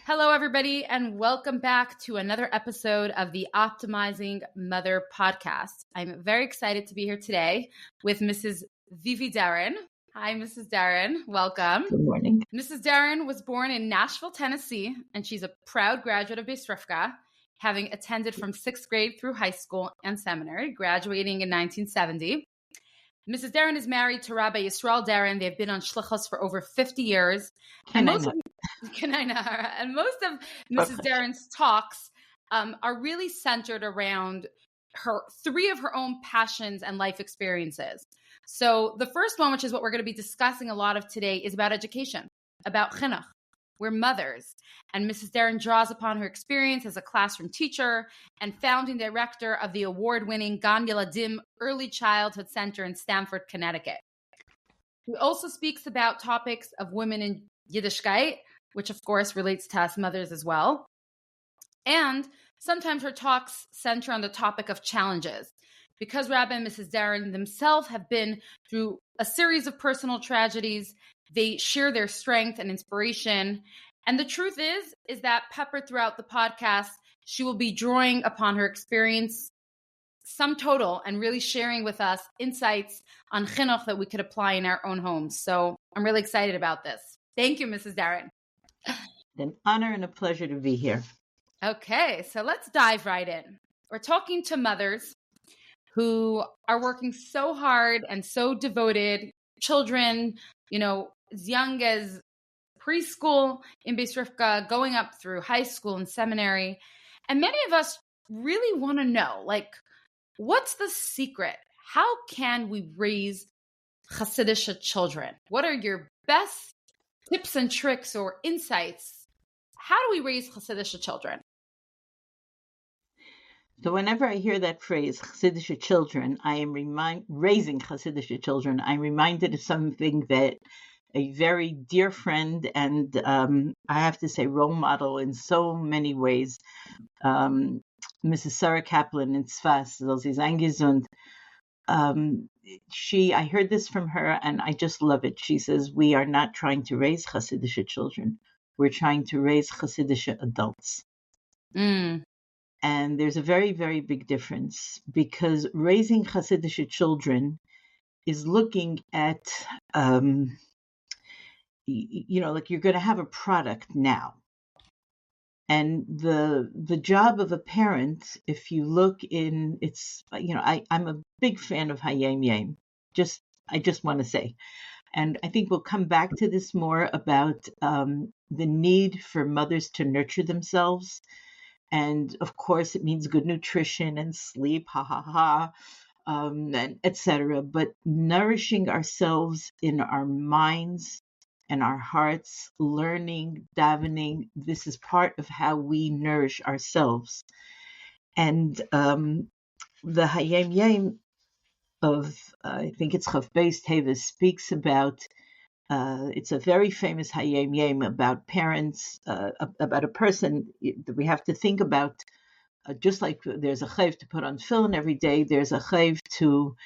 Hello, everybody, and welcome back to another episode of the Optimizing Mother podcast. I'm very excited to be here today with Mrs. Vivi Deren. Hi, Mrs. Deren. Welcome. Good morning. Mrs. Deren was born in Nashville, Tennessee, and she's a proud graduate of Beis Rivka, having attended from 6th grade through high school and seminary, graduating in 1970. Mrs. Deren is married to Rabbi Yisrael Deren. They've been on shlichus for over 50 years. And most of Mrs. Deren's talks are really centered around three of her own passions and life experiences. So the first one, which is what we're going to be discussing a lot of today, is about education, about chinuch. We're mothers. And Mrs. Deren draws upon her experience as a classroom teacher and founding director of the award-winning Gan Yeladim Early Childhood Center in Stamford, Connecticut. She also speaks about topics of women in Yiddishkeit, which of course relates to us mothers as well. And sometimes her talks center on the topic of challenges. Because Rabbi and Mrs. Deren themselves have been through a series of personal tragedies, they share their strength and inspiration. And the truth is that peppered throughout the podcast, she will be drawing upon her experience, sum total, and really sharing with us insights on chinuch that we could apply in our own homes. So I'm really excited about this. Thank you, Mrs. Deren. An honor and a pleasure to be here. Okay, so let's dive right in. We're talking to mothers who are working so hard and so devoted, children, as young as preschool in Beis Rivka, going up through high school and seminary. And many of us really want to know, what's the secret? How can we raise Chassidishe children? What are your best tips and tricks or insights? How do we raise Chassidishe children? So whenever I hear that phrase, Chassidishe children, I am raising Chassidishe children. I'm reminded of something that a very dear friend and I have to say role model in so many ways, Mrs. Sara Kaplan in Tzfas, soll sie sein gesund. I heard this from her and I just love it. She says, we are not trying to raise Chassidishe children. We're trying to raise Chassidishe adults. And there's a very, very big difference because raising Chassidishe children is looking at, you're going to have a product now. And the job of a parent, if you look in, I'm a big fan of Hayom Yom. I just want to say, and I think we'll come back to this more about the need for mothers to nurture themselves. And of course, it means good nutrition and sleep, and etc. But nourishing ourselves in our minds and our hearts, learning, davening, this is part of how we nourish ourselves. And the Hayom Yom of, I think it's Chav Beis Teves, speaks about, it's a very famous Hayom Yom about parents, about a person that we have to think about, just like there's a chayv to put on tefillin every day, there's a chayv to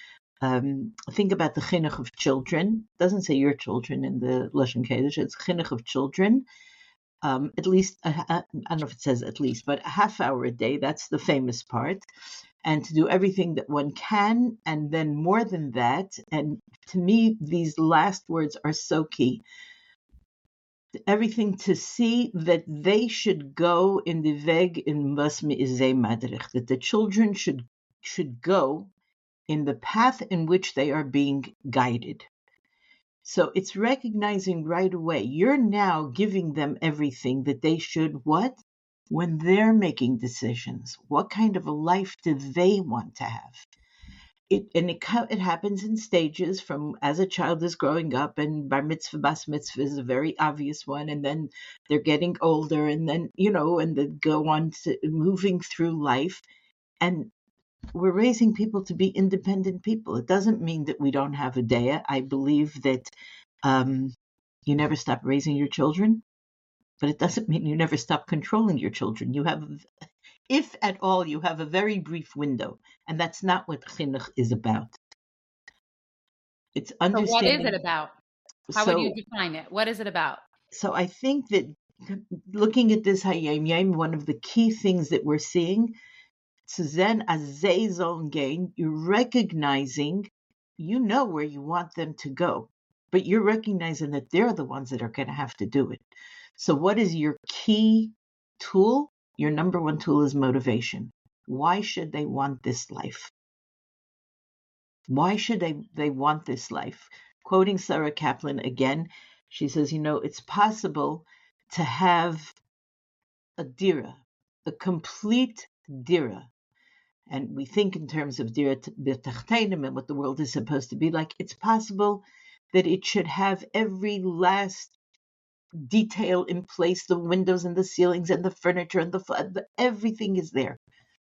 think about the chinuch of children. It doesn't say your children in the Lashon Kodesh, it's chinuch of children. At least, I don't know if it says at least, but a half hour a day, that's the famous part. And to do everything that one can, and then more than that. And to me, these last words are so key. Everything to see that they should go in the weg in was mi'izeh madrich, that the children should go in the path in which they are being guided. So it's recognizing right away, you're now giving them everything that they should, what? When they're making decisions, what kind of a life do they want to have? It happens in stages from as a child is growing up, and bar mitzvah, bas mitzvah is a very obvious one, and then they're getting older, and then, and they go on to moving through life. And we're raising people to be independent people. It doesn't mean that we don't have a daya. I believe that you never stop raising your children, but it doesn't mean you never stop controlling your children. You have, if at all, you have a very brief window, and that's not what chinuch is about. It's understanding. So what is it about? How would you define it? What is it about? So I think that looking at this Hayom Yom, one of the key things that we're seeing, Zen azay gain, you're recognizing, you know where you want them to go, but you're recognizing that they're the ones that are going to have to do it. So what is your key tool? Your number one tool is motivation. Why should they want this life? Why should they want this life? Quoting Sarah Kaplan again, she says, it's possible to have a dira, a complete dira. And we think in terms of dira b'tachtenim and what the world is supposed to be like. It's possible that it should have every last detail in place, the windows and the ceilings and the furniture and everything is there,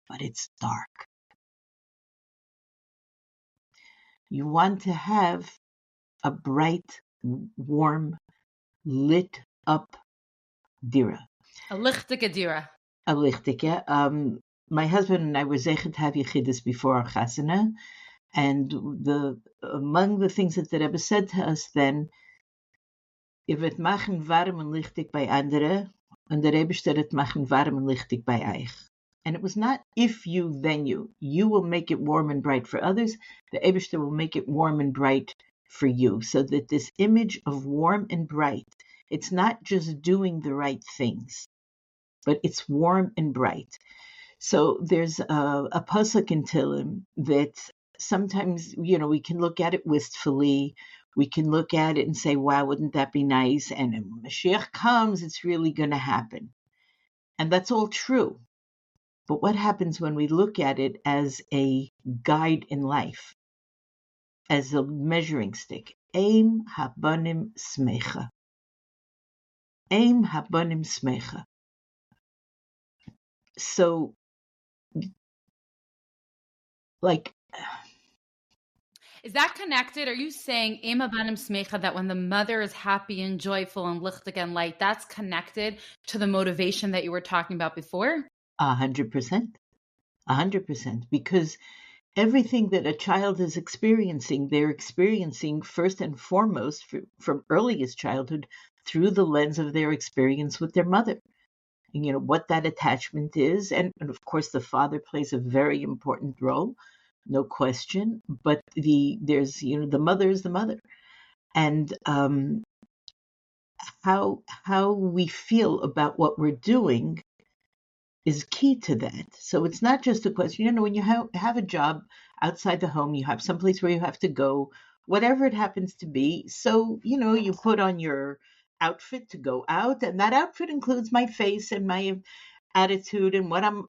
but it's dark. You want to have a bright, warm, lit up dira. A lichtige dira. A lichtige. My husband and I were zeichet to have Yechidus before our chasana, and among the things that the Rebbe said to us then, if it machen warm and lichtig bei andere, and the Rebbe said it machen warm and lichtig bei eich. And it was not if you, then you. You will make it warm and bright for others. The Eibishter will make it warm and bright for you. So that this image of warm and bright, it's not just doing the right things, but it's warm and bright. So there's a pasuk in Tehillim that sometimes, we can look at it wistfully. We can look at it and say, wow, wouldn't that be nice? And when Mashiach comes, it's really going to happen. And that's all true. But what happens when we look at it as a guide in life, as a measuring stick? Aim habanim smecha. Aim habanim smecha. So, is that connected? Are you saying Aim habanim smecha, that when the mother is happy and joyful and lichtig and light, that's connected to the motivation that you were talking about before? 100%. 100%. Because everything that a child is experiencing, they're experiencing first and foremost from earliest childhood through the lens of their experience with their mother. And, what that attachment is. And of course, the father plays a very important role, no question. But the mother is the mother. And how we feel about what we're doing is key to that. So it's not just a question, when you have a job outside the home, you have someplace where you have to go, whatever it happens to be. So, you put on your outfit to go out, and that outfit includes my face and my attitude and what I'm,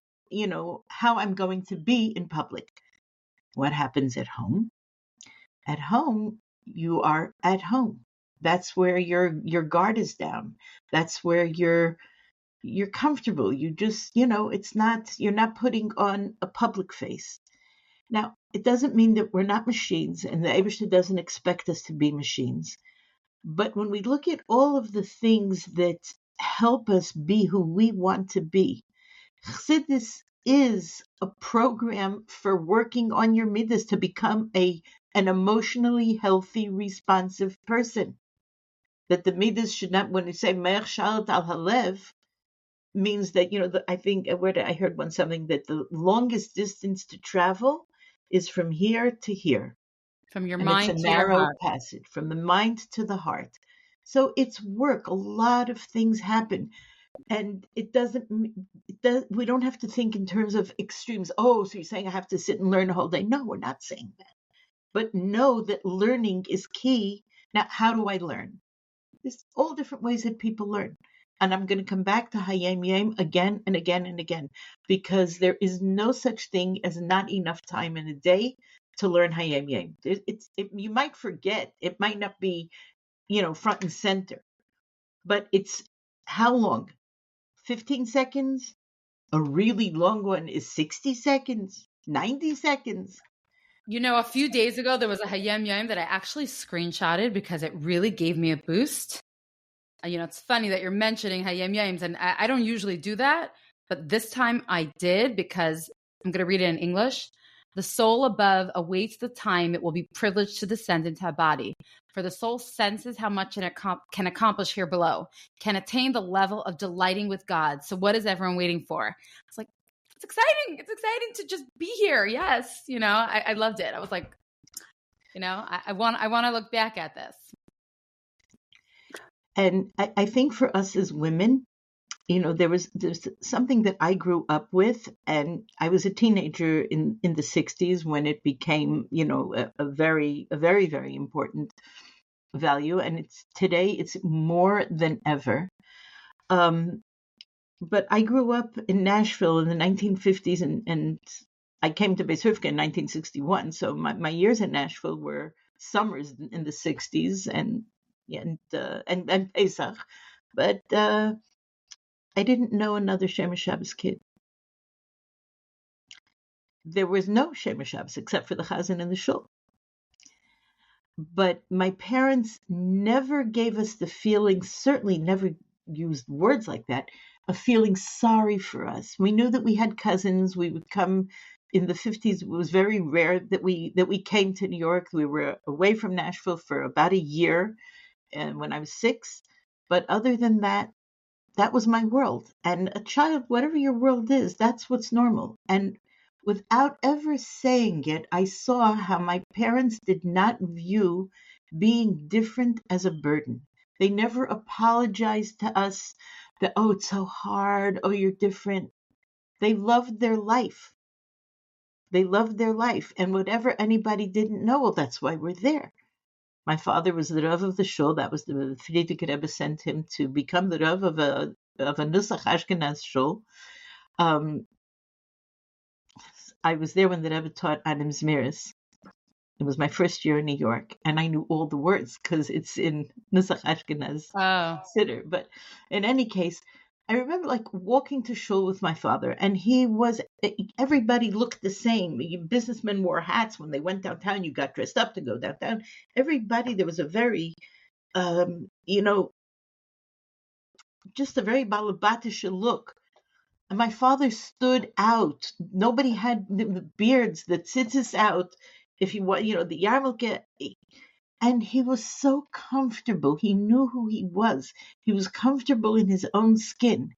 how I'm going to be in public. What happens at home? At home, you are at home. That's where your guard is down. That's where you're comfortable. You just, you're not putting on a public face. Now, it doesn't mean that we're not machines, and the Eibishter doesn't expect us to be machines. But when we look at all of the things that help us be who we want to be, Chassidus is a program for working on your midas to become an emotionally healthy, responsive person. That the midas should not, when you say Me'er Shalat al Halev, means that, I think, I heard once something that the longest distance to travel is from here to here. From your and mind it's a to your narrow heart. passage, from the mind to the heart. So it's work. A lot of things happen. And we don't have to think in terms of extremes. Oh, so you're saying I have to sit and learn a whole day. No, we're not saying that. But know that learning is key. Now, how do I learn? There's all different ways that people learn. And I'm going to come back to Hayom Yom again and again and again, because there is no such thing as not enough time in a day to learn Hayom Yom. You might forget. It might not be, front and center. But it's how long? 15 seconds? A really long one is 60 seconds, 90 seconds. A few days ago, there was a Hayom Yom that I actually screenshotted because it really gave me a boost. It's funny that you're mentioning Hayom Yoms, and I don't usually do that, but this time I did because I'm going to read it in English. The soul above awaits the time it will be privileged to descend into a body. For the soul senses how much it can accomplish here below, can attain the level of delighting with God. So what is everyone waiting for? It's like, it's exciting. It's exciting to just be here. Yes. I loved it. I was like, I want to look back at this. And I think for us as women, there's something that I grew up with, and I was a teenager in the 60s when it became, a very, very important value. And today it's more than ever. But I grew up in Nashville in the 1950s, and I came to Beis Rivka in 1961. So my years in Nashville were summers in the 60s and Pesach. But I didn't know another Shemesh Shabbos kid. There was no Shemesh Shabbos except for the Chazan and the Shul. But my parents never gave us the feeling, certainly never used words like that, of feeling sorry for us. We knew that we had cousins. We would come in the 50s. It was very rare that we came to New York. We were away from Nashville for about a year, and when I was 6. But other than that, that was my world. And a child, whatever your world is, that's what's normal. And without ever saying it, I saw how my parents did not view being different as a burden. They never apologized to us that, oh, it's so hard, oh, you're different. They loved their life. They loved their life. And whatever anybody didn't know, well, that's why we're there. My father was the Rav of the Shul. That was the Frierdiker Rebbe sent him to become the Rav of a Nusach Ashkenaz Shul. I was there when the Rebbe taught Adam Zmiris. It was my first year in New York, and I knew all the words because it's in Nusach Ashkenaz Siddur. But in any case, I remember walking to shul with my father, and everybody looked the same. Businessmen wore hats when they went downtown. You got dressed up to go downtown. Everybody, there was a very, just a very balabatish look. And my father stood out. Nobody had the beards, the tzitzis out. If you want, the yarmulke. And he was so comfortable. He knew who he was. He was comfortable in his own skin.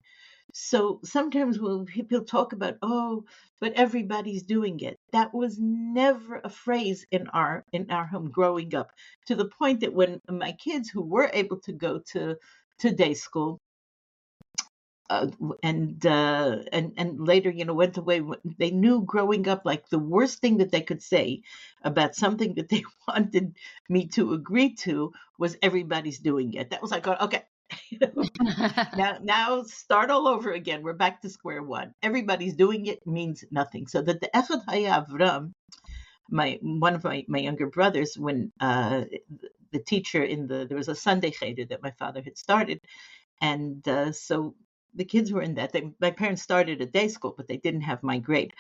So sometimes when people talk about, oh, but everybody's doing it, that was never a phrase in our home growing up, to the point that when my kids who were able to go to day school, and later, went away. They knew growing up, the worst thing that they could say about something that they wanted me to agree to was everybody's doing it. That was okay. Now start all over again. We're back to square one. Everybody's doing it means nothing. So that the Echad Haya Avram, one of my younger brothers, when the teacher there was a Sunday cheder that my father had started, and so the kids were in that. My parents started a day school, but they didn't have my grade.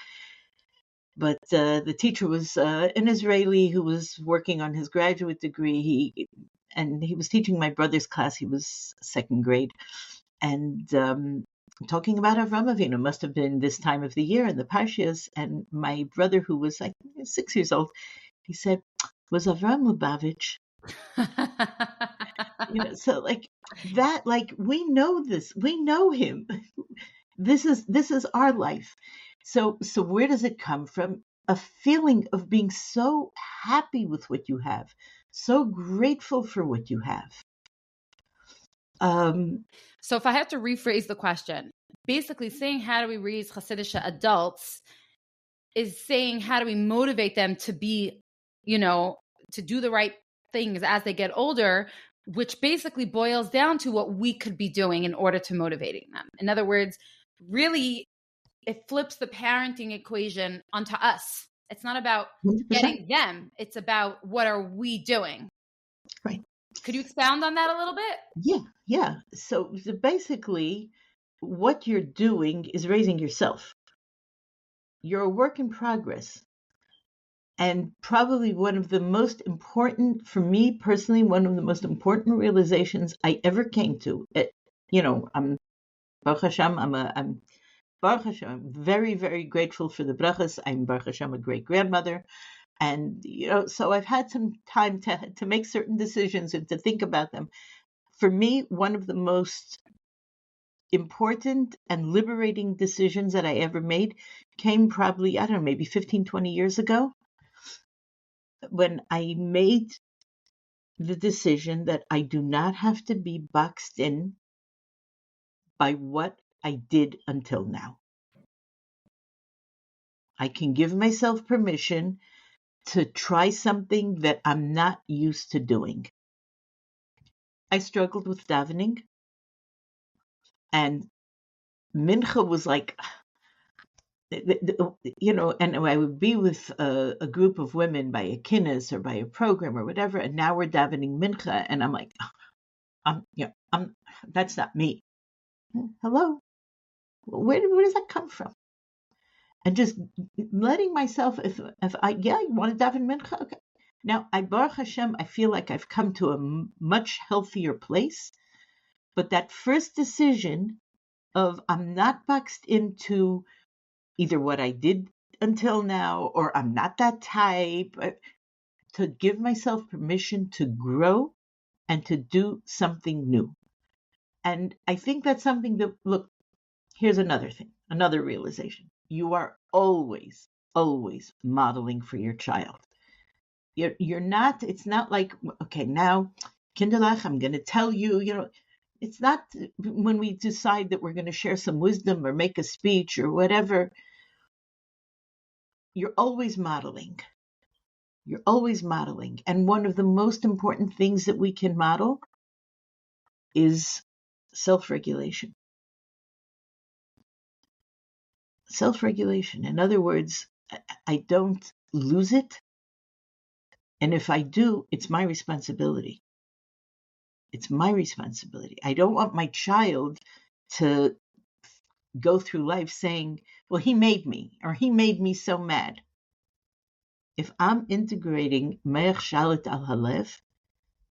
But the teacher was an Israeli who was working on his graduate degree. He was teaching my brother's class. He was second grade. And talking about Avram Avinu, must have been this time of the year in the Parshias. And my brother, who was 6 years old, he said, was Avram Lubavitch? So that, we know this, we know him. This is our life. So where does it come from? A feeling of being so happy with what you have, so grateful for what you have. So if I have to rephrase the question, basically saying how do we raise Chassidishe adults is saying how do we motivate them to be, to do the right things as they get older, which basically boils down to what we could be doing in order to motivating them. In other words, really, it flips the parenting equation onto us. It's not about 100%. Getting them. It's about what are we doing. Right. Could you expound on that a little bit? Yeah. So basically, what you're doing is raising yourself. You're a work in progress. And probably one of the most important, for me personally, one of the most important realizations I ever came to. I'm Baruch Hashem, I'm Baruch Hashem, I'm very, very grateful for the brachas. I'm Baruch Hashem a great grandmother. And, so I've had some time to make certain decisions and to think about them. For me, one of the most important and liberating decisions that I ever made came probably, I don't know, maybe 15, 20 years ago, when I made the decision that I do not have to be boxed in by what I did until now. I can give myself permission to try something that I'm not used to doing. I struggled with davening, and mincha was like, and I would be with a group of women by a kinnis or by a program or whatever, and now we're davening mincha, and I'm like, that's not me. Hello, where does that come from? And just letting myself, if I want to daven mincha, okay. Now, Baruch Hashem, I feel like I've come to a much healthier place, but that first decision of I'm not boxed into either what I did until now, or I'm not that type, to give myself permission to grow and to do something new. And I think that's something that, look, here's another thing, another realization. You are always, always modeling for your child. You're not, it's not like, okay, now, Kinderlach, I'm going to tell you, it's not when we decide that we're going to share some wisdom or make a speech or whatever. You're always modeling. You're always modeling. And one of the most important things that we can model is self-regulation. Self-regulation. In other words, I don't lose it. And if I do, it's my responsibility. It's my responsibility. I don't want my child to go through life saying, well, he made me, or he made me so mad. If I'm integrating Me'ech Shalit al Halev,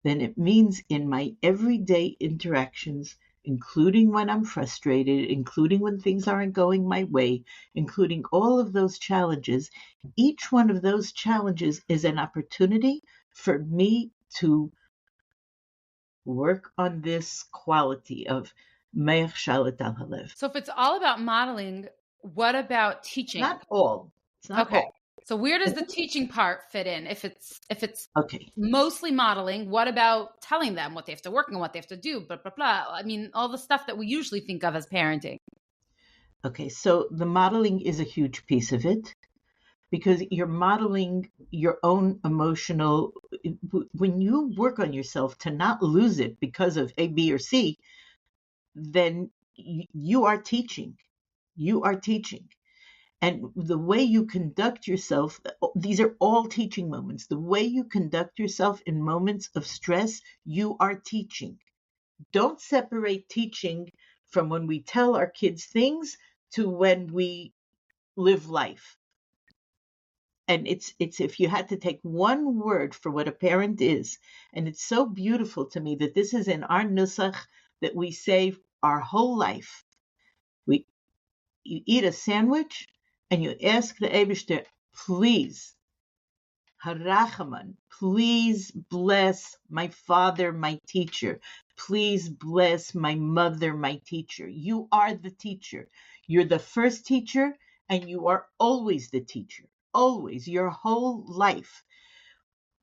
then it means in my everyday interactions, including when I'm frustrated, including when things aren't going my way, including all of those challenges, each one of those challenges is an opportunity for me to work on this quality of Me'ech Shalit al Halev. So if it's all about modeling, what about teaching? Not all. It's not okay. all. So where does the teaching part fit in? If it's okay, mostly modeling, what about telling them what they have to work on, what they have to do, blah, blah, blah. I mean, all the stuff that we usually think of as parenting. Okay, so the modeling is a huge piece of it, because you're modeling your own emotional, when you work on yourself to not lose it because of A, B, or C, then you are teaching. You are teaching. And the way you conduct yourself, these are all teaching moments. The way you conduct yourself in moments of stress, you are teaching. Don't separate teaching from when we tell our kids things to when we live life. And it's if you had to take one word for what a parent is, and it's so beautiful to me that this is in our nusach that we say our whole life. You eat a sandwich and you ask the Eibishter, please, Harachaman, please bless my father, my teacher. Please bless my mother, my teacher. You are the teacher. You're the first teacher, and you are always the teacher. Always, your whole life.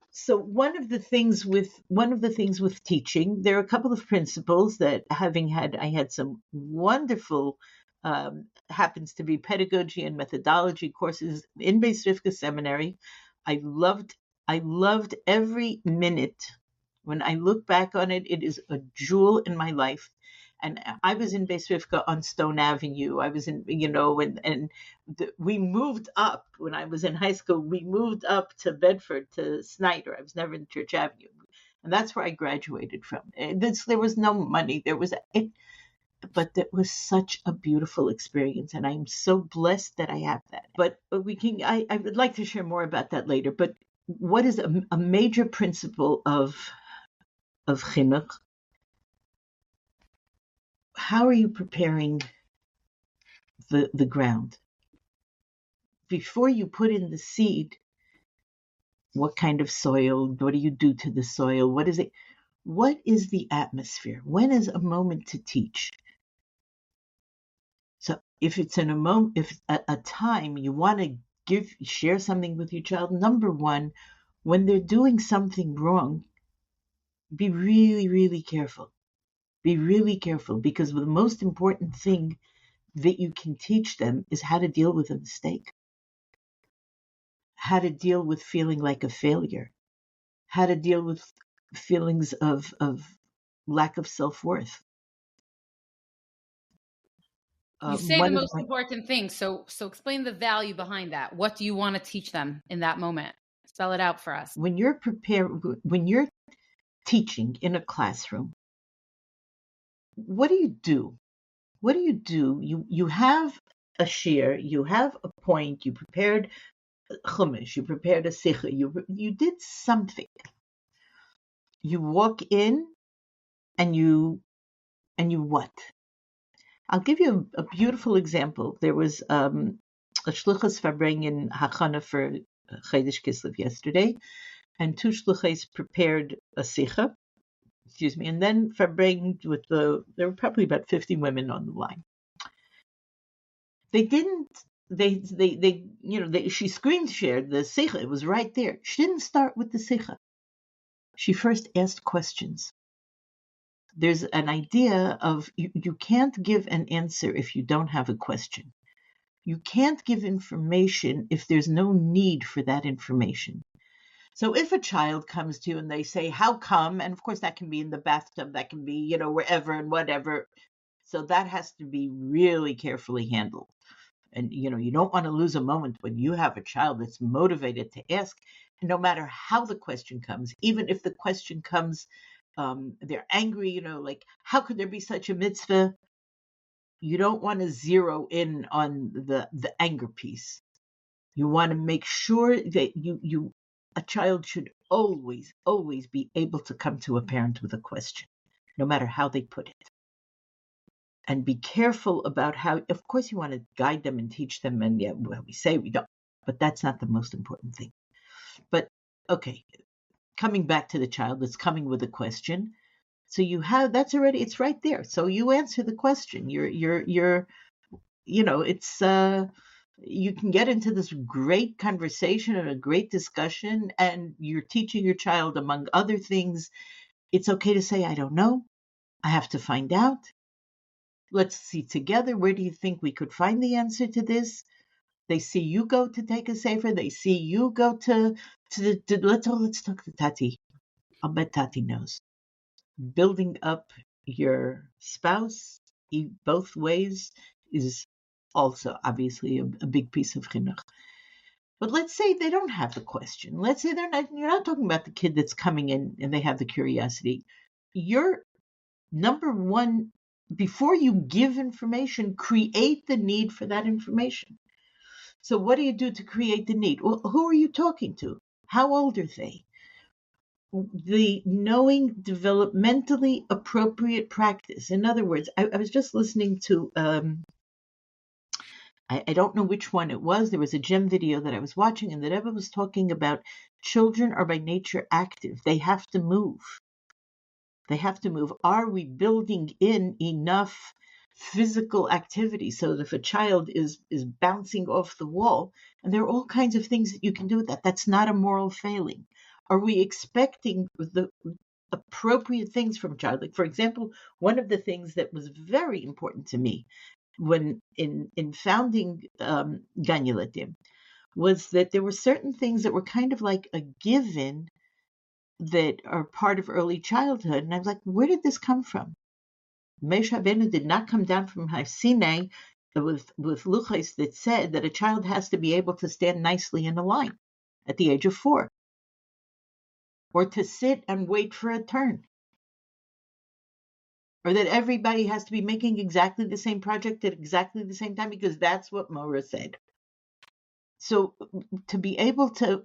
So one of the things with teaching, there are a couple of principles that I had some wonderful, happens to be pedagogy and methodology courses in Beis Rivka Seminary. I loved every minute. When I look back on it, it is a jewel in my life. And I was in Beis Rivka on Stone Avenue. I was in, we moved up when I was in high school. We moved up to Bedford, to Snyder. I was never in Church Avenue. And that's where I graduated from. There was no money. But it was such a beautiful experience. And I'm so blessed that I have that. But I would like to share more about that later. But what is a major principle of chinuch? How are you preparing the ground. Before you put in the seed, what kind of soil? What do you do to the soil? What is it? What is the atmosphere? When is a moment to teach? So if it's in a moment, if a time you want to share something with your child, number one, when they're doing something wrong, be really, really careful. Be really careful, because the most important thing that you can teach them is how to deal with a mistake, how to deal with feeling like a failure, how to deal with feelings of lack of self-worth. You say the most important thing. So explain the value behind that. What do you want to teach them in that moment? Spell it out for us. When you're teaching in a classroom, what do you do? What do you do? You have a shir, you have a point, you prepared chumash, you prepared a sikha, you did something. You walk in and you what? I'll give you a beautiful example. There was a shluchas farbring in Hachana for Chassidishe Kislev yesterday, and two shluchas prepared a sikha, and then farbring there were probably about 50 women on the line. They didn't. She screen shared the sikha. It was right there. She didn't start with the sikha. She first asked questions. There's an idea of you can't give an answer if you don't have a question. You can't give information if there's no need for that information. So if a child comes to you and they say, how come? And of course that can be in the bathtub, that can be, wherever and whatever. So that has to be really carefully handled. And, you don't want to lose a moment when you have a child that's motivated to ask, and no matter how the question comes, even if the question comes, they're angry, like, how could there be such a mitzvah? You don't want to zero in on the anger piece. You want to make sure that a child should always, always be able to come to a parent with a question, no matter how they put it. And be careful about how, of course, you want to guide them and teach them. And we say we don't, but that's not the most important thing. But okay, coming back to the child that's coming with a question. So it's right there. So you answer the question. You can get into this great conversation and a great discussion, and you're teaching your child, among other things, it's okay to say, I don't know. I have to find out. Let's see together. Where do you think we could find the answer to this? They see you go to take a sefer. They see you go to let's talk to Tati. I'll bet Tati knows. Building up your spouse both ways is also obviously a big piece of chinuch. But let's say they don't have the question. Let's say you're not talking about the kid that's coming in and they have the curiosity. Your number one, before you give information, create the need for that information. So what do you do to create the need? Well, who are you talking to? How old are they? The knowing developmentally appropriate practice. In other words, I was just listening to, I don't know which one it was. There was a gem video that I was watching, and the Rebbe was talking about children are by nature active. They have to move. They have to move. Are we building in enough physical activity so that if a child is bouncing off the wall, and there are all kinds of things that you can do with that, that's not a moral failing. Are we expecting the appropriate things from a child? Like, for example, one of the things that was very important to me when in founding Gan Yeladim was that there were certain things that were kind of like a given that are part of early childhood. And I was like, where did this come from? Moshe Rabbeinu did not come down from Har Sinai with luchos that said that a child has to be able to stand nicely in a line at the age of 4, or to sit and wait for a turn, or that everybody has to be making exactly the same project at exactly the same time because that's what Mora said. So to be able to,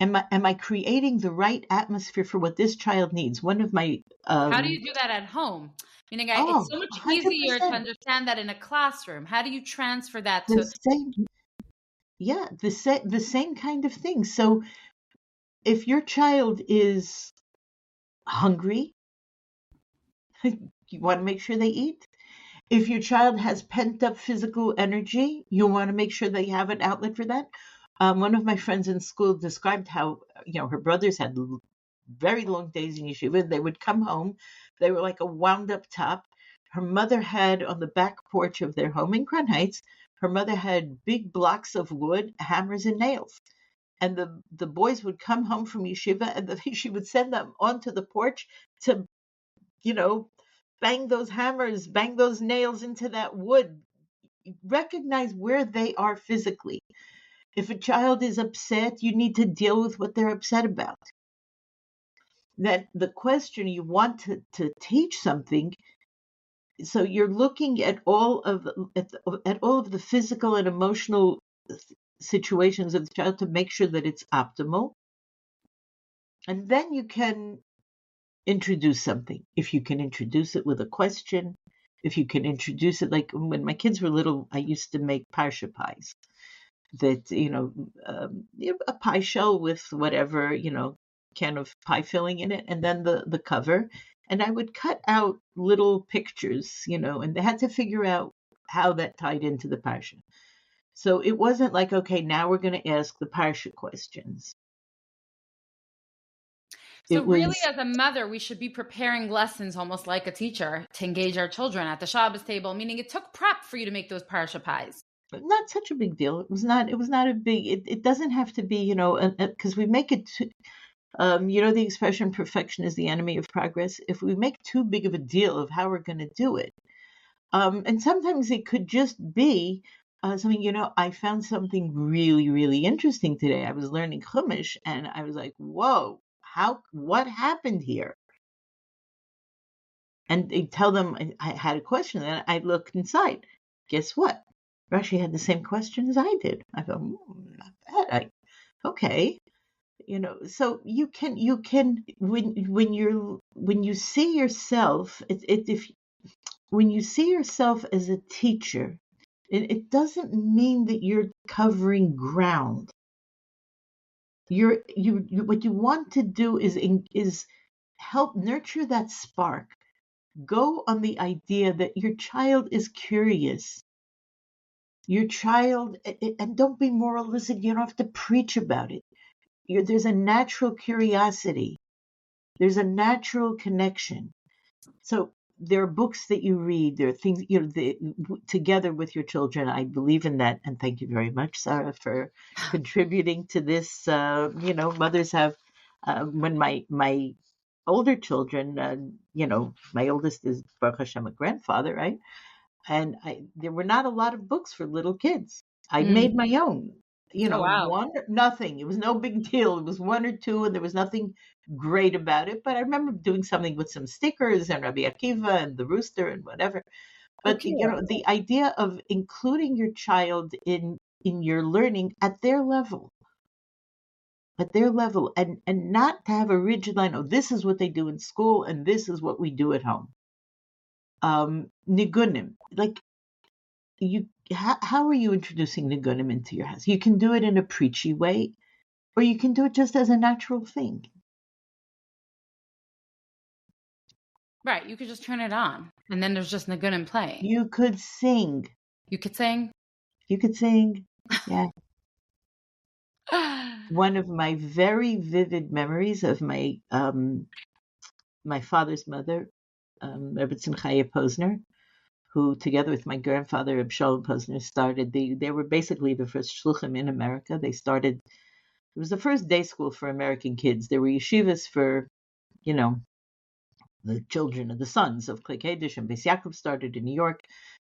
Am I creating the right atmosphere for what this child needs? One of my How do you do that at home? Meaning, it's oh, so much easier to 100%. understand that in a classroom. How do you transfer that The to? same, yeah, the same kind of thing. So if your child is hungry, you want to make sure they eat. If your child has pent up physical energy, you want to make sure they have an outlet for that. One of my friends in school described how, her brothers had very long days in yeshiva. They would come home. They were like a wound up top. Her mother had on the back porch of their home in Crown Heights, her mother had big blocks of wood, hammers, and nails. And the boys would come home from yeshiva, and she would send them onto the porch to, you know, bang those hammers, bang those nails into that wood. Recognize where they are physically. If a child is upset, you need to deal with what they're upset about. That the question you want to teach something, so you're looking at all of at all of the physical and emotional situations of the child to make sure that it's optimal, and then you can introduce something. If you can introduce it with a question, if you can introduce it, like when my kids were little, I used to make parsha pies. That a pie shell with whatever can of pie filling in it, and then the cover. And I would cut out little pictures, and they had to figure out how that tied into the parsha. So it wasn't like, okay, now we're going to ask the parsha questions. So It really, was as a mother, we should be preparing lessons almost like a teacher to engage our children at the Shabbos table, meaning it took prep for you to make those parsha pies. not such a big deal. It was not. It was not a big. It doesn't have to be, because we make it. The expression "perfection is the enemy of progress." If we make too big of a deal of how we're going to do it, and sometimes it could just be something. I found something really, really interesting today. I was learning Chumash, and I was like, "Whoa! What happened here?" And they tell them I had a question, and I looked inside. Guess what? Rashi had the same question as I did. I go, not bad. Okay. So you can when you see yourself, if when you see yourself as a teacher, it doesn't mean that you're covering ground. What you want to do is help nurture that spark. Go on the idea that your child is curious. Your child, and don't be moralistic. You don't have to preach about it. There's a natural curiosity. There's a natural connection. So there are books that you read. There are things, together with your children. I believe in that. And thank you very much, Sarah, for contributing to this. Mothers have, when my older children, my oldest is Baruch Hashem a grandfather, right? And there were not a lot of books for little kids. I made my own. Oh, wow. Nothing. It was no big deal. It was one or two, and there was nothing great about it. But I remember doing something with some stickers and Rabbi Akiva and the rooster and whatever. But Okay. the idea of including your child in your learning at their level, and not to have a rigid line. Oh, this is what they do in school, and this is what we do at home. Nigunim, like how are you introducing nigunim into your house? You can do it in a preachy way, or you can do it just as a natural thing. Right. You could just turn it on, and then there's just nigunim playing. You could sing. You could sing. Yeah. One of my very vivid memories of my father's mother, Rebbe Simchaya Posner, who, together with my grandfather, Reb Shalom Posner, started they were basically the first shluchim in America. It was the first day school for American kids. There were yeshivas for, the children of the sons of Kli Kodesh, and Beis Yaakov started in New York,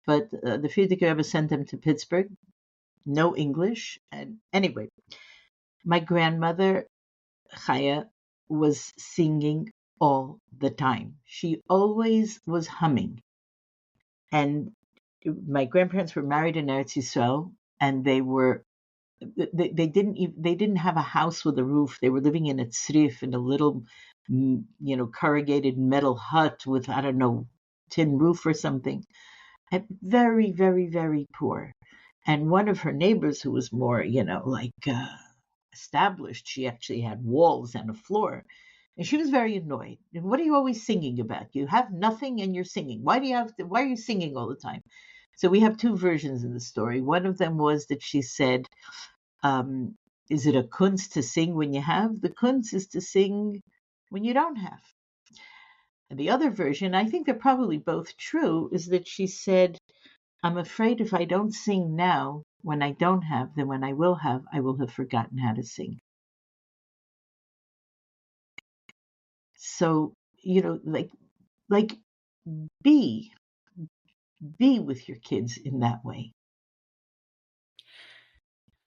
but the Frierdiker Rebbe sent them to Pittsburgh. No English. And anyway, my grandmother, Chaya, was singing all the time. She always was humming. And my grandparents were married in Eretz Yisrael, and they were they didn't have a house with a roof. They were living in a tzrif, in a little, corrugated metal hut with, I don't know, tin roof or something. And very, very, very poor. And one of her neighbors, who was more, established, she actually had walls and a floor. And she was very annoyed. And what are you always singing about? You have nothing and you're singing. Why are you singing all the time? So we have two versions of the story. One of them was that she said, is it a kunst to sing when you have? The kunst is to sing when you don't have. And the other version, I think they're probably both true, is that she said, I'm afraid if I don't sing now, when I don't have, then when I will have forgotten how to sing. So, like be with your kids in that way.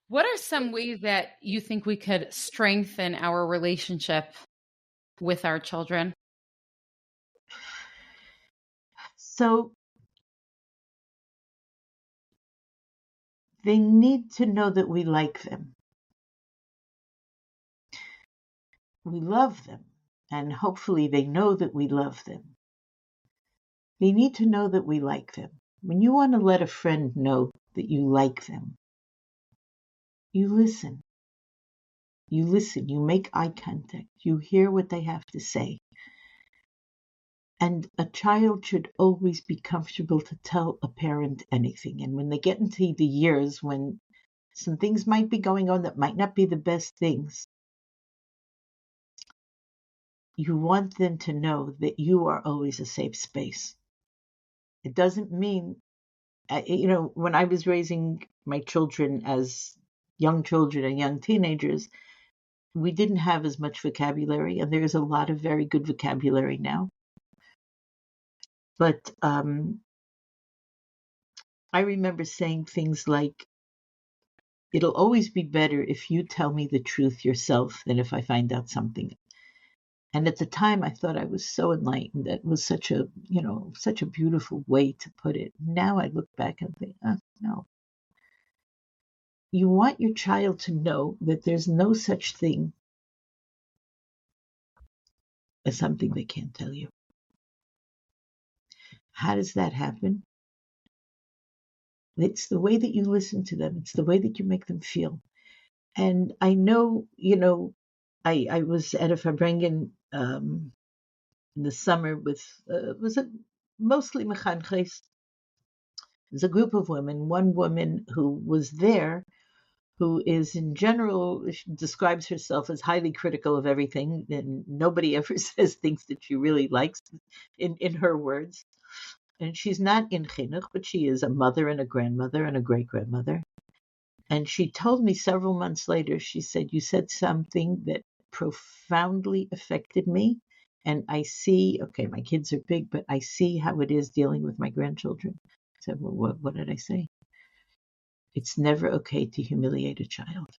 What are some ways that you think we could strengthen our relationship with our children? So they need to know that we like them. We love them, and hopefully they know that we love them. They need to know that we like them. When you want to let a friend know that you like them, you listen. You listen, you make eye contact, you hear what they have to say. And a child should always be comfortable to tell a parent anything. And when they get into the years when some things might be going on that might not be the best things, you want them to know that you are always a safe space. It doesn't mean, when I was raising my children as young children and young teenagers, we didn't have as much vocabulary, and there's a lot of very good vocabulary now. But I remember saying things like, it'll always be better if you tell me the truth yourself than if I find out something. And at the time, I thought I was so enlightened. That was such a beautiful way to put it. Now I look back and think, no. You want your child to know that there's no such thing as something they can't tell you. How does that happen? It's the way that you listen to them. It's the way that you make them feel. And I know, I was at a Farbrengen in the summer with, was it mostly mechanches? There's a group of women, one woman who was there, who is in general, she describes herself as highly critical of everything, and nobody ever says things that she really likes, in her words. And she's not in chinuch, but she is a mother and a grandmother and a great-grandmother. And she told me several months later, she said, you said something that profoundly affected me. And I see, okay, my kids are big, but I see how it is dealing with my grandchildren. I said, well, what did I say? It's never okay to humiliate a child.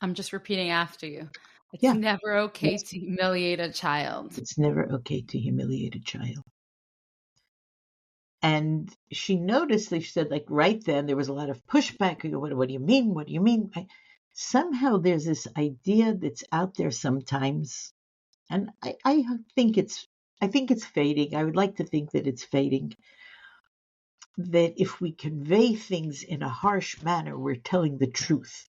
I'm just repeating after you. It's Yeah. never okay to humiliate a child. It's never okay to humiliate a child. And she noticed that, she said, like right then, there was a lot of pushback. What do you mean? What do you mean? Somehow there's this idea that's out there sometimes, and I think it's fading. I would like to think that it's fading. That if we convey things in a harsh manner, we're telling the truth.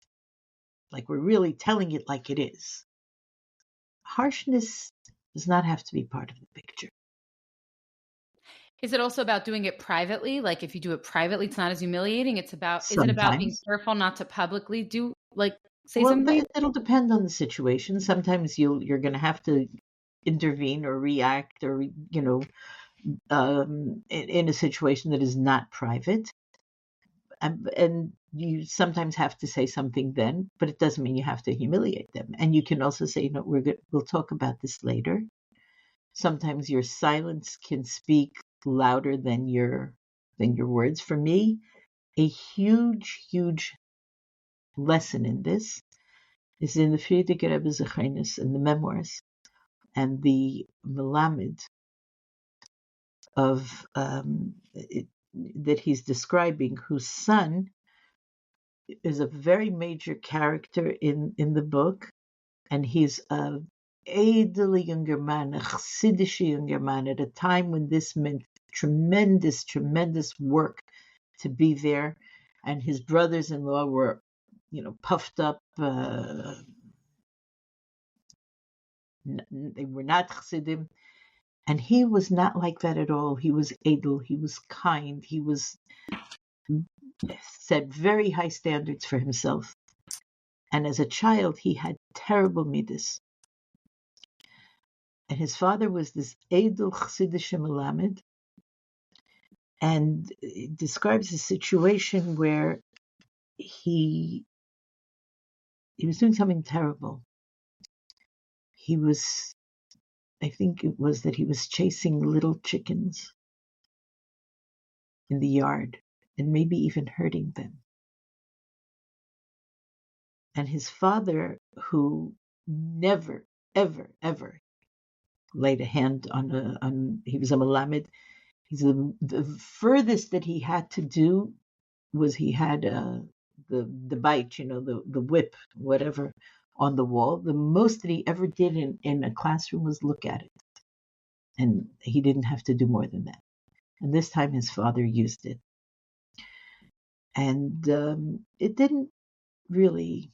Like we're really telling it like it is. Harshness does not have to be part of the picture. Is it also about doing it privately? Like if you do it privately, it's not as humiliating. Is it about being careful not to publicly say something? It'll depend on the situation. Sometimes you're going to have to intervene or react, or in a situation that is not private, and you sometimes have to say something then, but it doesn't mean you have to humiliate them. And you can also say, we'll talk about this later. Sometimes your silence can speak louder than your words. For me, a huge lesson in this is in the Frierdiker Rebbe Zechenis, in the memoirs, and the Melamed of that he's describing, whose son is a very major character in the book, and he's a edel younger man, a Chassidishe younger man, at a time when this meant tremendous, tremendous work to be there, and his brothers-in-law were, puffed up. They were not Chassidim, and he was not like that at all. He was edel, he was kind, he set very high standards for himself. And as a child, he had terrible midas. And his father was this edel Chassidishe melamed, and it describes a situation where he was doing something terrible. I think it was that he was chasing little chickens in the yard and maybe even hurting them. And his father, who never, ever, ever laid a hand on he was a melamed. The furthest that he had to do was he had the bite, the whip, whatever, on the wall. The most that he ever did in a classroom was look at it. And he didn't have to do more than that. And this time his father used it. And it didn't really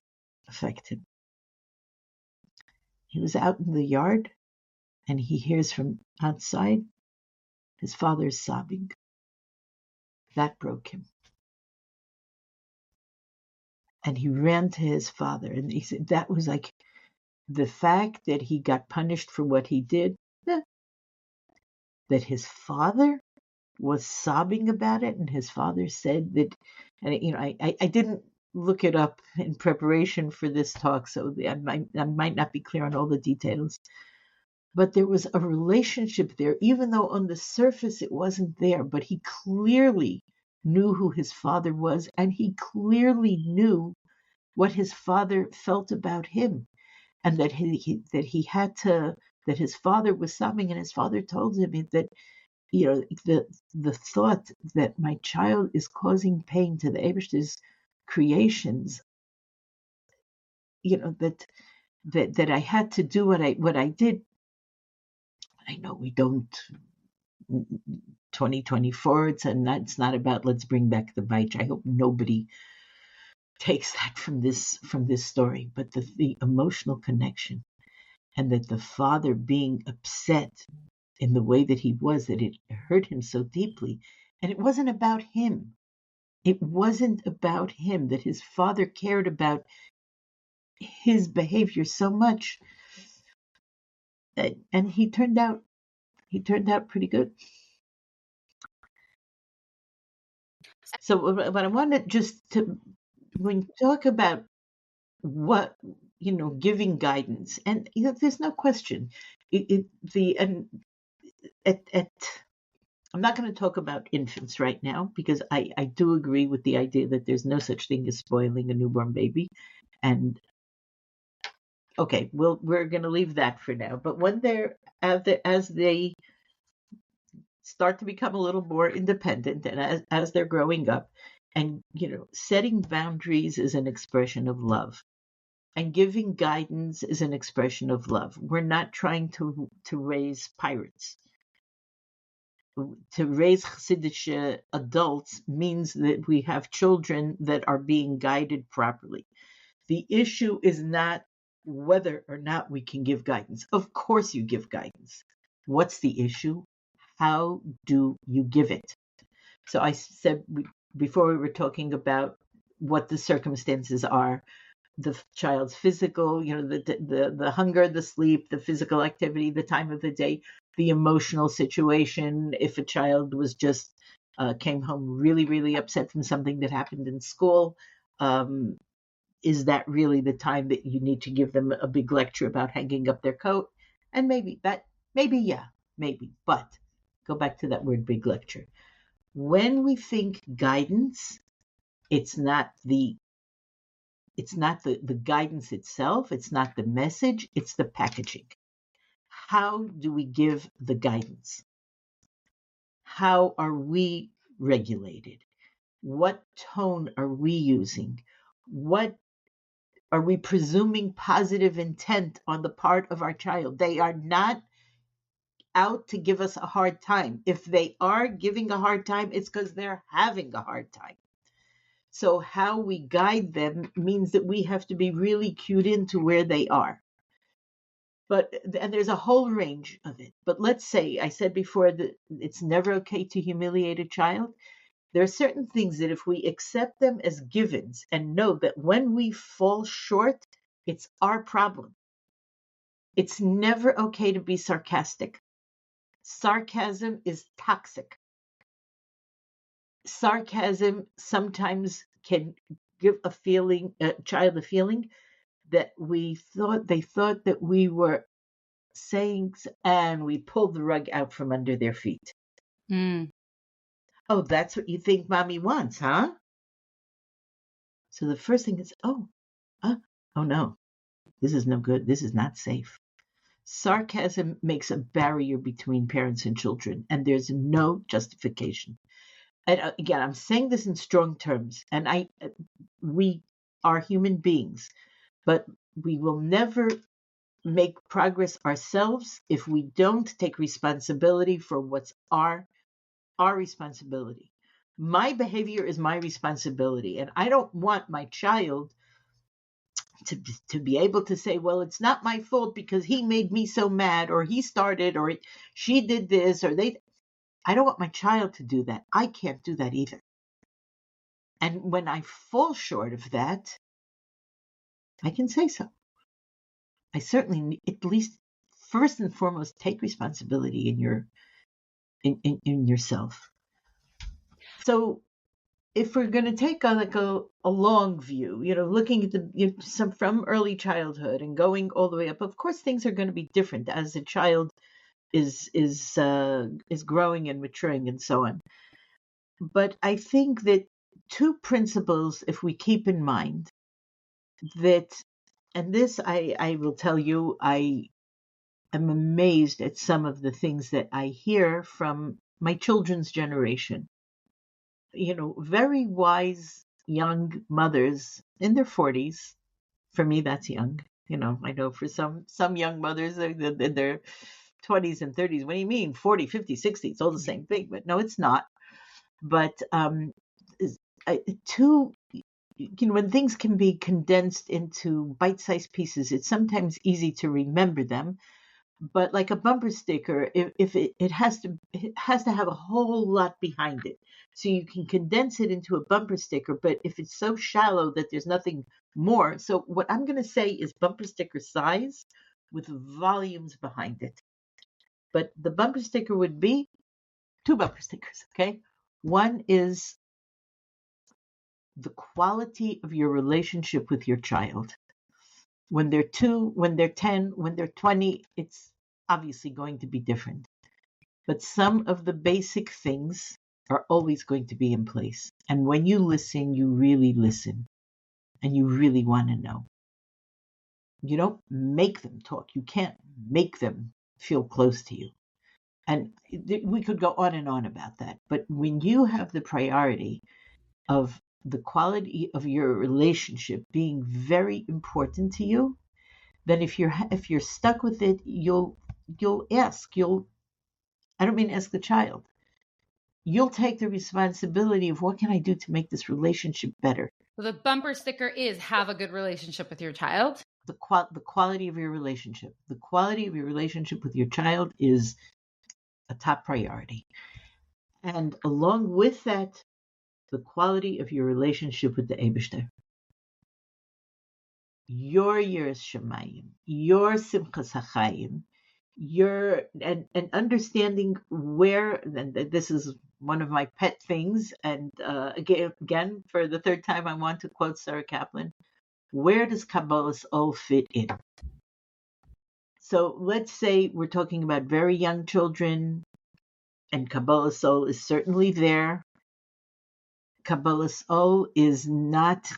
affect him. He was out in the yard, and he hears from outside his father's sobbing. That broke him. And he ran to his father, and he said that was like the fact that he got punished for what he did, that his father was sobbing about it, and his father said that, and I didn't look it up in preparation for this talk, so I might not be clear on all the details, but there was a relationship there, even though on the surface it wasn't there, but he clearly knew who his father was, and he clearly knew what his father felt about him, and that that his father was sobbing, and his father told him that the thought that my child is causing pain to the Eibishter's creations, that I had to do what I did. I know we don't. 2024. It's not about let's bring back the bite. I hope nobody takes that from this story, but the emotional connection, and that the father being upset in the way that he was, that it hurt him so deeply, and it wasn't about him. It wasn't about him, that his father cared about his behavior so much, and he turned out pretty good. So what I wanted when you talk about what, giving guidance, and there's no question, I'm not going to talk about infants right now, because I do agree with the idea that there's no such thing as spoiling a newborn baby, and okay, we're going to leave that for now. But when as they start to become a little more independent, and as they're growing up, and setting boundaries is an expression of love, and giving guidance is an expression of love. We're not trying to raise pirates. To raise Chassidishe adults means that we have children that are being guided properly. The issue is not whether or not we can give guidance. Of course you give guidance. What's the issue? How do you give it? So I said before, we were talking about what the circumstances are, the child's physical, the hunger, the sleep, the physical activity, the time of the day, the emotional situation. If a child was just came home really, really upset from something that happened in school, is that really the time that you need to give them a big lecture about hanging up their coat? And maybe, but go back to that word big lecture. When we think guidance, it's not the guidance itself, it's not the message, it's the packaging. How do we give the guidance? How are we regulated? What tone are we using? What are we presuming positive intent on the part of our child? They are not out to give us a hard time. If they are giving a hard time, it's because they're having a hard time. So how we guide them means that we have to be really cued into where they are. And there's a whole range of it. But let's say, I said before that it's never okay to humiliate a child. There are certain things that if we accept them as givens and know that when we fall short, it's our problem. It's never okay to be sarcastic. Sarcasm is toxic. Sarcasm sometimes can give a child a feeling that they thought that we were saying, and we pulled the rug out from under their feet. Mm. Oh, that's what you think mommy wants, huh? So the first thing is, oh no, this is no good. This is not safe. Sarcasm makes a barrier between parents and children, and there's no justification. And again, I'm saying this in strong terms, and we are human beings, but we will never make progress ourselves if we don't take responsibility for what's our responsibility. My behavior is my responsibility, and I don't want my child to be able to say, well, it's not my fault because he made me so mad, or he started, or she did this, or I don't want my child to do that. I can't do that either. And when I fall short of that, I can say so. I certainly, at least first and foremost, take responsibility in yourself. So if we're going to take a long view, looking at some from early childhood and going all the way up, of course things are going to be different as the child is growing and maturing and so on. But I think that two principles, if we keep in mind, that, and this I will tell you, I am amazed at some of the things that I hear from my children's generation. Very wise young mothers in their 40s. For me, that's young. I know for some young mothers in their 20s and 30s. What do you mean? 40, 50, 60? It's all the same thing. But no, it's not. But when things can be condensed into bite-sized pieces, it's sometimes easy to remember them. But like a bumper sticker, if it has to have a whole lot behind it. So you can condense it into a bumper sticker, but if it's so shallow that there's nothing more. So what I'm going to say is bumper sticker size with volumes behind it. But the bumper sticker would be two bumper stickers, okay? One is the quality of your relationship with your child. When they're 2, when they're 10, when they're 20, it's obviously going to be different. But some of the basic things are always going to be in place. And when you listen, you really listen. And you really want to know. You don't make them talk. You can't make them feel close to you. And we could go on and on about that. But when you have the priority of the quality of your relationship being very important to you, then if you're stuck with it, you'll ask. I don't mean ask the child. You'll take the responsibility of what can I do to make this relationship better. So the bumper sticker is have a good relationship with your child. The quality of your relationship. The quality of your relationship with your child is a top priority. And along with that, the quality of your relationship with the Eibishter. Your Yiras Shamayim, your Simchas HaChaim, and understanding where, and this is one of my pet things, and again, for the third time, I want to quote Sarah Kaplan, where does Kabbalah's all fit in? So let's say we're talking about very young children, and Kabbalah Soul is certainly there. Kabbalah Soul is not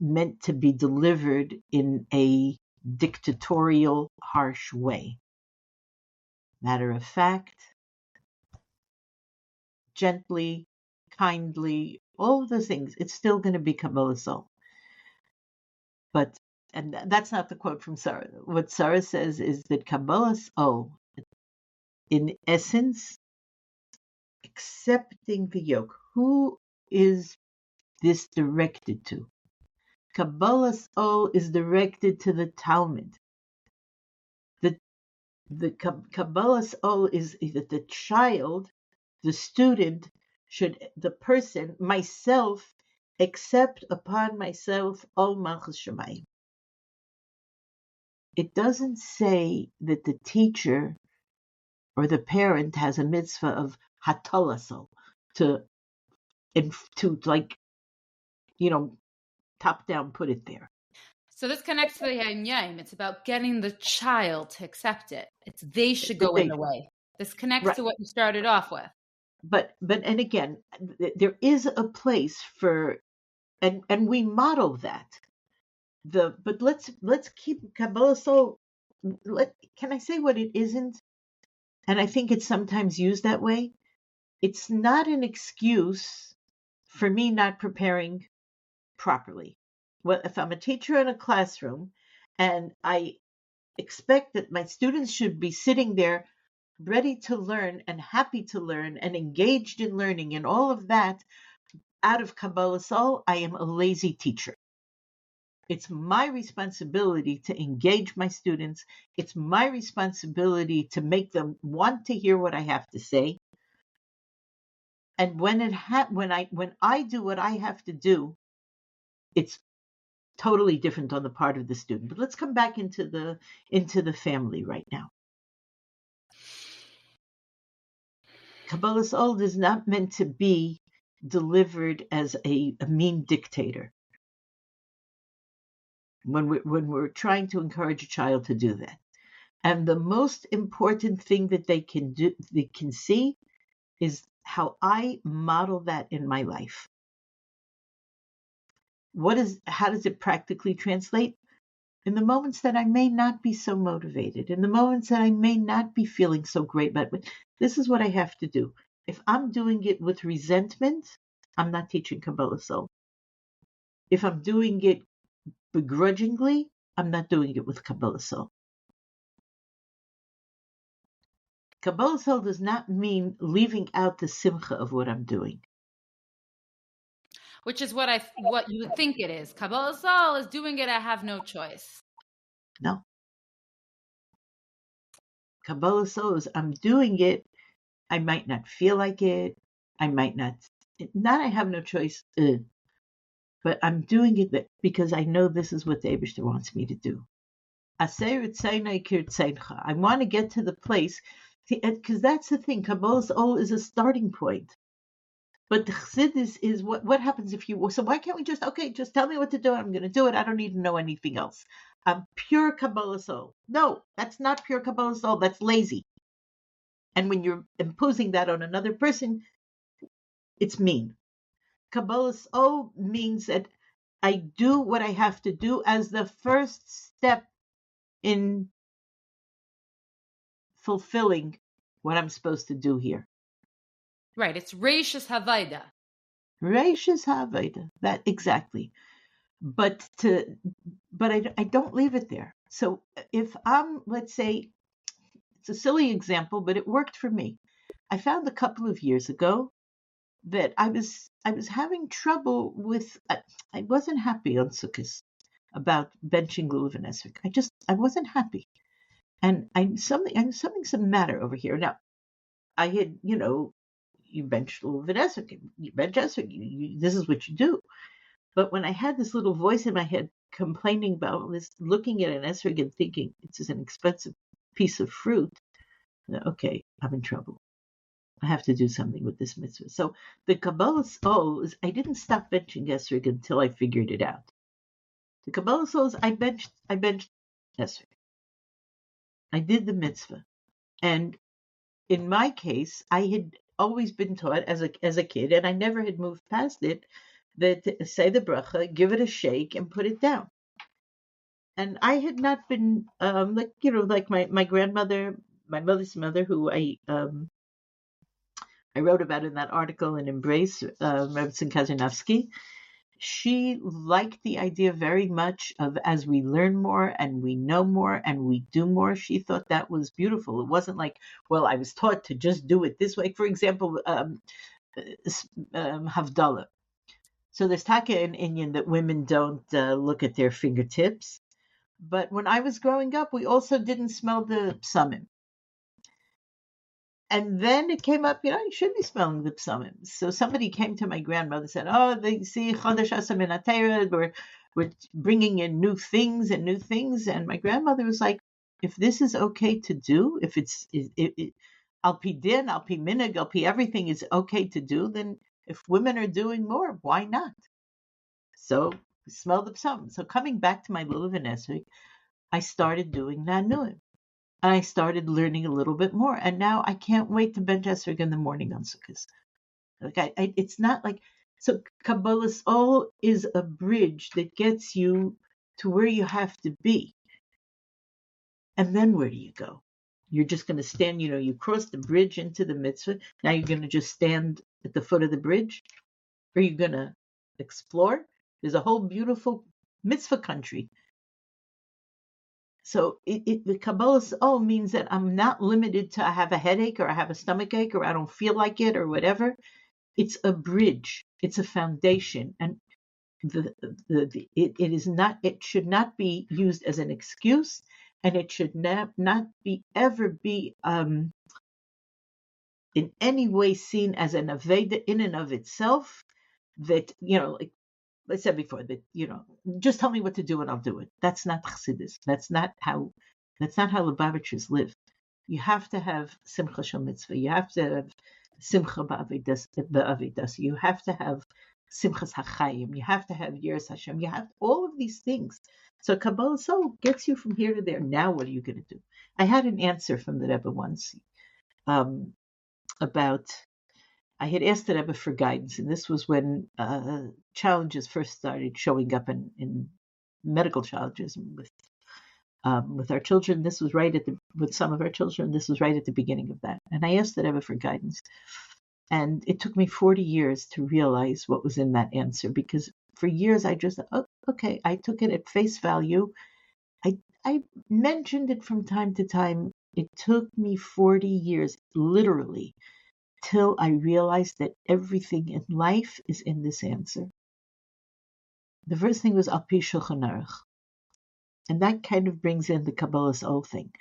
meant to be delivered in a dictatorial, harsh way. Matter of fact, gently, kindly, all of those things, it's still going to be Kabbalah Soul. But, and that's not the quote from Sara. What Sara says is that Kabbalah Soul, in essence, accepting the yoke. Who is this directed to? Kabbalah Soul is directed to the Talmud. The Kabbalah Soul is that the child, the student, the person, myself, accept upon myself all Malchus Shemayim. It doesn't say that the teacher or the parent has a mitzvah of hatalasol to like, top down put it there. So this connects to the Yom. It's about getting the child to accept it. It's they should go in the way. This connects to what you started off with. But and again, there is a place for, and we model that. But let's keep Kabbalah Soul. Can I say what it isn't? And I think it's sometimes used that way. It's not an excuse for me not preparing properly. Well, if I'm a teacher in a classroom and I expect that my students should be sitting there ready to learn and happy to learn and engaged in learning and all of that out of Kabbalah Soul, I am a lazy teacher. It's my responsibility to engage my students. It's my responsibility to make them want to hear what I have to say. And when I do what I have to do, it's totally different on the part of the student. But let's come back into the family right now. Kabbalah Soul is not meant to be delivered as a mean dictator. When we're trying to encourage a child to do that, and the most important thing that they can see, is how I model that in my life. How does it practically translate? In the moments that I may not be so motivated, in the moments that I may not be feeling so great, but this is what I have to do. If I'm doing it with resentment, I'm not teaching Kabbalah Soul. If I'm doing it begrudgingly, I'm not doing it with Kabbalah Soul. Kabbalah Soul does not mean leaving out the simcha of what I'm doing. Which is what you would think it is. Kabbalah Soul is doing it, I have no choice. No. Kabbalah Soul is I'm doing it, I might not feel like it, I might not I have no choice, but I'm doing it because I know this is what the Eibishter wants me to do. I want to get to the place, because that's the thing. Kabbalah Soul is a starting point. But the Chassidus is what happens if you. So why can't we just tell me what to do? I'm going to do it. I don't need to know anything else. I'm pure Kabbalah Soul. No, that's not pure Kabbalah Soul. That's lazy. And when you're imposing that on another person, it's mean. Kabbalah Soul means that I do what I have to do as the first step in fulfilling what I'm supposed to do here. Right, it's Reishis Havayda. Reishis Havayda, that exactly. But I don't leave it there. So if I'm, let's say, it's a silly example, but it worked for me. I found a couple of years ago that I was having trouble with. I wasn't happy on Sukkot about benching lulav and esrog. I wasn't happy, and something's the matter over here. Now, I had you bench lulav and esrog, you bench esrog. This is what you do. But when I had this little voice in my head complaining about this, looking at an esrog and thinking it's an expensive piece of fruit, okay, I'm in trouble. I have to do something with this mitzvah. So the Kabbalah Soul is, I didn't stop benching esrog until I figured it out. The Kabbalah Soul is, I benched esrog. I did the mitzvah. And in my case, I had always been taught as a kid, and I never had moved past it, that say the bracha, give it a shake, and put it down. And I had not been like my grandmother, my mother's mother, who I I wrote about in that article in Embrace, Rebbetzin Kazanovsky. She liked the idea very much of as we learn more and we know more and we do more. She thought that was beautiful. It wasn't like, well, I was taught to just do it this way. For example, Havdalah. So there's taka in Inyan that women don't look at their fingertips. But when I was growing up, we also didn't smell the psamim. And then it came up, you should be smelling the psamim. So somebody came to my grandmother and said, oh, they see Chodesh Asamin Atayra, we're bringing in new things. And my grandmother was like, if this is okay to do, if it's Al-Pi Din, Al-Pi Minig, Al-Pi everything is okay to do, then if women are doing more, why not? So smell the psamim. So coming back to my Lulav and Esrik, I started doing Nanuim. And I started learning a little bit more. And now I can't wait to bench Esrog in the morning on Sukkot. Like it's not like, so Kabbalah's all is a bridge that gets you to where you have to be. And then where do you go? You're just going to stand, you cross the bridge into the mitzvah. Now you're going to just stand at the foot of the bridge? Or are you going to explore? There's a whole beautiful mitzvah country. So the Kabbalah's means that I'm not limited to I have a headache or I have a stomach ache or I don't feel like it or whatever. It's a bridge. It's a foundation, and it should not be used as an excuse, and it should not ever be in any way seen as an aveda in and of itself. That like I said before, that just tell me what to do and I'll do it. That's not Chassidus. That's not how Lubavitchers live. You have to have Simcha Shel Mitzvah. You have to have Simcha Ba'avidas. You have to have Simchas HaChaim. You have to have Yiras Hashem. You have all of these things. So Kabbalah gets you from here to there. Now what are you going to do? I had an answer from the Rebbe once about. I had asked the Rebbe for guidance, and this was when challenges first started showing up in medical challenges with our children. This was with some of our children. This was right at the beginning of that, and I asked the Rebbe for guidance, and it took me 40 years to realize what was in that answer, because for years I just okay, I took it at face value. I mentioned it from time to time. It took me 40 years, literally, till I realized that everything in life is in this answer. The first thing was Al-Pi Shulchan Aruch. And that kind of brings in the Kabbalah's whole thing.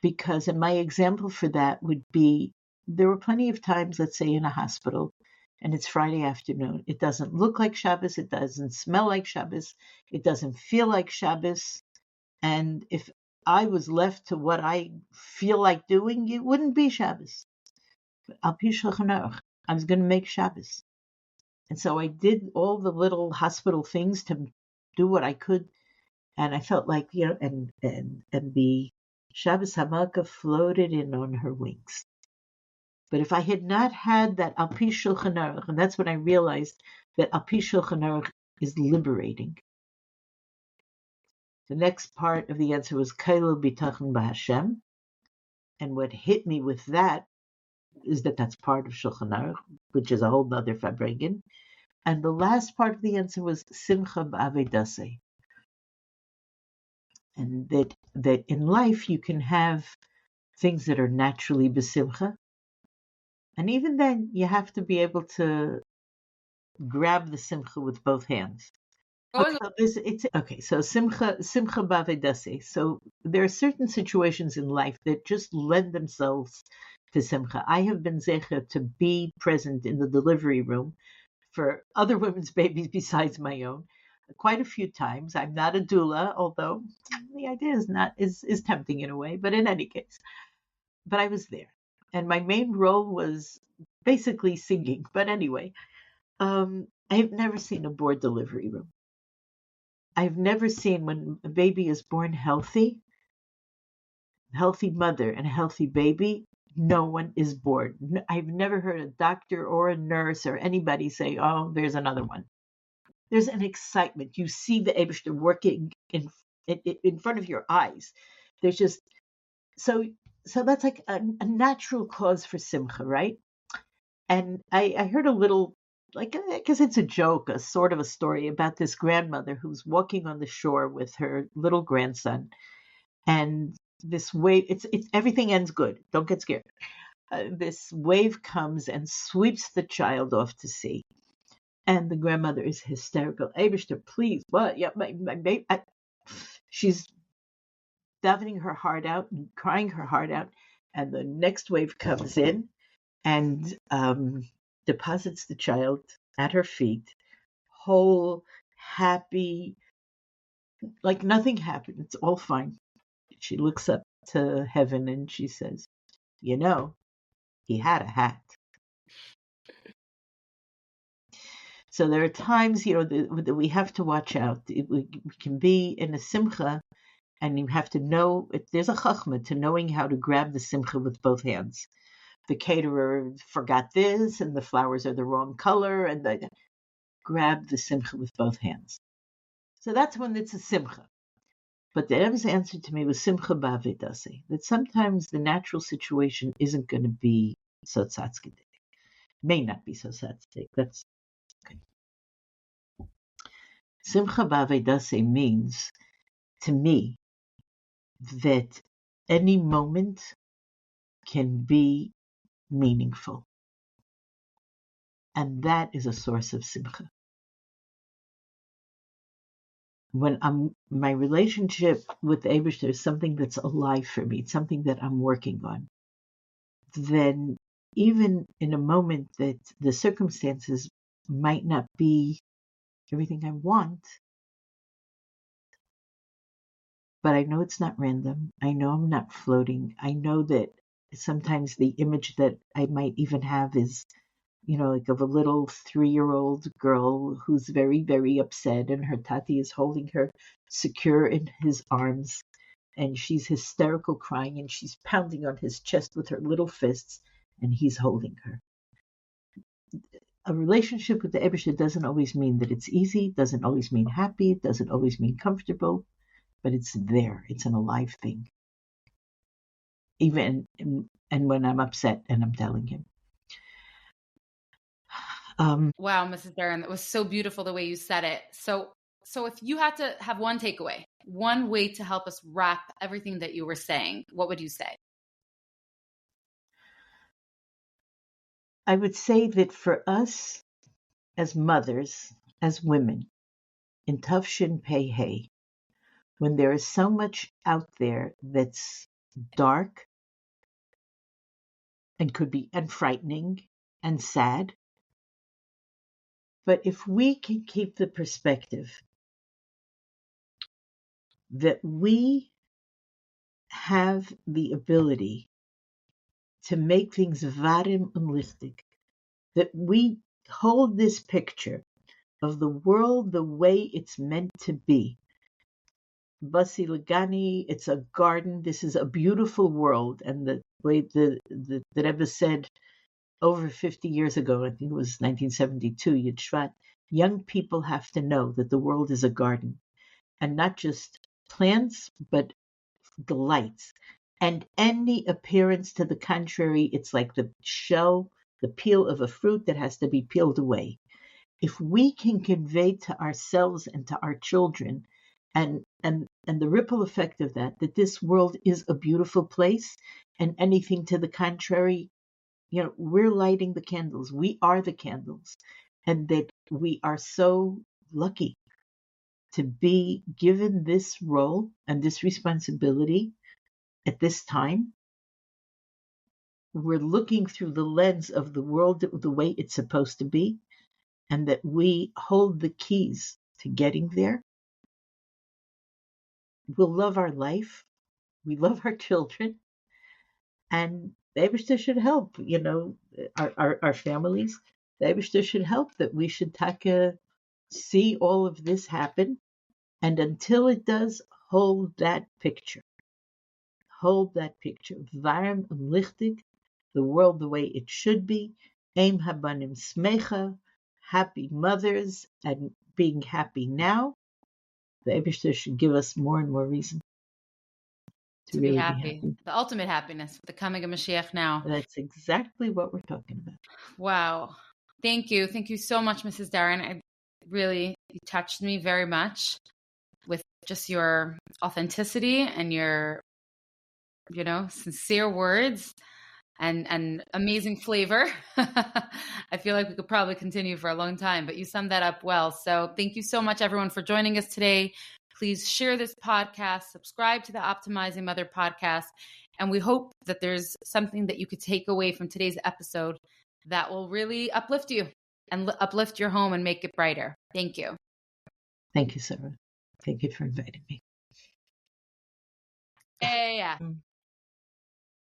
Because my example for that would be, there were plenty of times, let's say in a hospital, and it's Friday afternoon. It doesn't look like Shabbos. It doesn't smell like Shabbos. It doesn't feel like Shabbos. And if I was left to what I feel like doing, it wouldn't be Shabbos. Al-Pi Shulchan Aruch, I was going to make Shabbos. And so I did all the little hospital things to do what I could. And I felt like, and the Shabbos Hamalka floated in on her wings. But if I had not had that Al-Pi Shulchan Aruch, and that's when I realized that Al-Pi Shulchan Aruch is liberating. The next part of the answer was Kailo Bitachon B'Hashem. And what hit me with that is that that's part of Shulchan Aruch, which is a whole other Fabrengen. And the last part of the answer was Simcha B'Avedaseh. And that in life you can have things that are naturally besimcha. And even then you have to be able to grab the simcha with both hands. So simcha b'avedaseh. So there are certain situations in life that just lend themselves to simcha. I have been zecher to be present in the delivery room for other women's babies besides my own quite a few times. I'm not a doula, although the idea is tempting in a way, but in any case. But I was there. And my main role was basically singing. But anyway, I have never seen a bored delivery room. I've never seen when a baby is born healthy mother and a healthy baby, no one is bored. I've never heard a doctor or a nurse or anybody say, oh, there's another one. There's an excitement. You see the Eibishter working in front of your eyes. There's just, so that's like a natural cause for simcha, right? And I heard a little, like, I guess it's a joke, a sort of a story about this grandmother who's walking on the shore with her little grandson. And this wave, it's everything ends good. Don't get scared. This wave comes and sweeps the child off to sea. And the grandmother is hysterical. Abishter, please, what? Yeah, she's davening her heart out and crying her heart out. And the next wave comes in and deposits the child at her feet, whole, happy, like nothing happened. It's all fine. She looks up to heaven and she says, you know, he had a hat. So there are times, that we have to watch out. We can be in a simcha, and you have to know, there's a chachma to knowing how to grab the simcha with both hands. The caterer forgot this, and the flowers are the wrong color, and grab the simcha with both hands. So that's when it's a simcha. But the Rebbe's answer to me was simcha ba'avedase, that sometimes the natural situation isn't going to be so tzatzkik, may not be so tzatzkik. That's okay. Simcha ba'avedase means, to me, that any moment can be meaningful. And that is a source of simcha. When my relationship with Eibishter is something that's alive for me, it's something that I'm working on, then even in a moment that the circumstances might not be everything I want, but I know it's not random. I know I'm not floating. I know that sometimes the image that I might even have is, like of a little 3-year-old girl who's very, very upset, and her tati is holding her secure in his arms, and she's hysterical crying, and she's pounding on his chest with her little fists, and he's holding her. A relationship with the Eibusher doesn't always mean that it's easy, doesn't always mean happy, doesn't always mean comfortable, but it's there. It's an alive thing. Even and when I'm upset and I'm telling him. Wow, Mrs. Deren, that was so beautiful the way you said it. So if you had to have one takeaway, one way to help us wrap everything that you were saying, what would you say? I would say that for us as mothers, as women, in Tufshin Pei Hey, when there is so much out there that's dark and could be frightening and sad, but if we can keep the perspective that we have the ability to make things varim and lichtig, that we hold this picture of the world the way it's meant to be. Basi Lagani, it's a garden. This is a beautiful world. And the way the Rebbe said over 50 years ago, I think it was 1972, Yud Shvat, young people have to know that the world is a garden. And not just plants, but delights. And any appearance to the contrary, it's like the shell, the peel of a fruit that has to be peeled away. If we can convey to ourselves and to our children and the ripple effect of that this world is a beautiful place, and anything to the contrary, we're lighting the candles. We are the candles, and that we are so lucky to be given this role and this responsibility at this time. We're looking through the lens of the world the way it's supposed to be, and that we hold the keys to getting there. We'll love our life. We love our children. And the Eibishter should help, our families. The Eibishter should help that we should see all of this happen. And until it does, hold that picture. Hold that picture. Varm and lichtig, the world the way it should be. Eim habanim smecha, happy mothers, and being happy now. The Eibishter should give us more and more reason to be happy. The ultimate happiness, becoming a Mashiach now. That's exactly what we're talking about. Wow. Thank you. Thank you so much, Mrs. Deren. You touched me very much with just your authenticity and your, sincere words and amazing flavor. I feel like we could probably continue for a long time, but you summed that up well. So thank you so much, everyone, for joining us today. Please share this podcast, subscribe to the Optimizing Mother podcast, and we hope that there's something that you could take away from today's episode that will really uplift you and uplift your home and make it brighter. Thank you. Thank you, Sarah. Thank you for inviting me. Yeah.